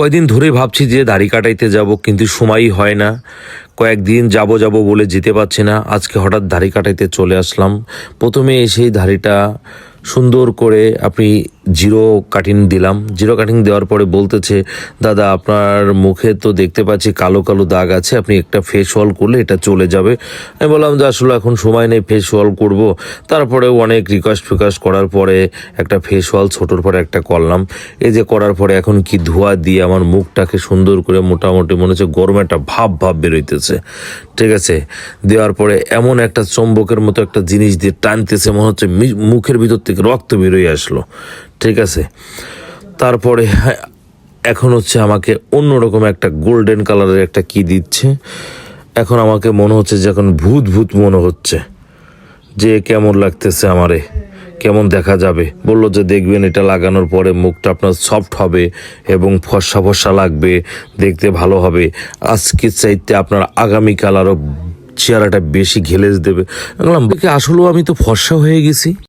কয়দিন ধরে ভাবছি যে দাড়ি কাটাইতে যাব, কিন্তু সময়ই হয় না। কয়েকদিন যাব বলে যেতে পারছি না। আজকে হঠাৎ দাড়ি কাটাইতে চলে আসলাম। প্রথমে এসেই দাড়িটা সুন্দর করে আপনি জিরো কাটিং দিলাম। জিরো কাটিং দেওয়ার পরে বলতেছে, দাদা আপনার মুখে তো দেখতে পাচ্ছি কালো কালো দাগ আছে, আপনি একটা ফেস ওয়াল করলে এটা চলে যাবে। আমি বললাম যে আসলে এখন সময় নেই ফেস ওয়াল করবো। তারপরে অনেক রিকোয়েস্ট ফিকোয়েস্ট করার পরে একটা ফেস ওয়াল ছোটোর পরে একটা করলাম। এই যে করার পরে এখন কি ধোয়া দিয়ে আমার মুখটাকে সুন্দর করে মোটামুটি মনে হচ্ছে গরম একটা ভাব বেরোইতেছে। ঠিক আছে, দেওয়ার পরে এমন একটা চম্বকের মতো একটা জিনিস দিয়ে টানতেছে, মনে হচ্ছে মুখের ভিতর থেকে রক্ত বেরোয় আসলো। ঠিক আছে, তারপরে এখন হচ্ছে আমাকে অন্যরকম একটা গোল্ডেন কালারের একটা কি দিচ্ছে। এখন আমাকে মনে হচ্ছে যে এখন ভূত ভূত মনে হচ্ছে, যে কেমন লাগতেছে আমারে, কেমন দেখা যাবে। বললো যে দেখবেন এটা লাগানোর পরে মুখটা আপনার সফট হবে এবং ফর্সা ফর্সা লাগবে, দেখতে ভালো হবে। আজকের চাইতে আপনার আগামীকাল আরও চেহারাটা বেশি ঘেলেজ দেবে। বললাম আসলেও আমি তো ফর্সা হয়ে গেছি।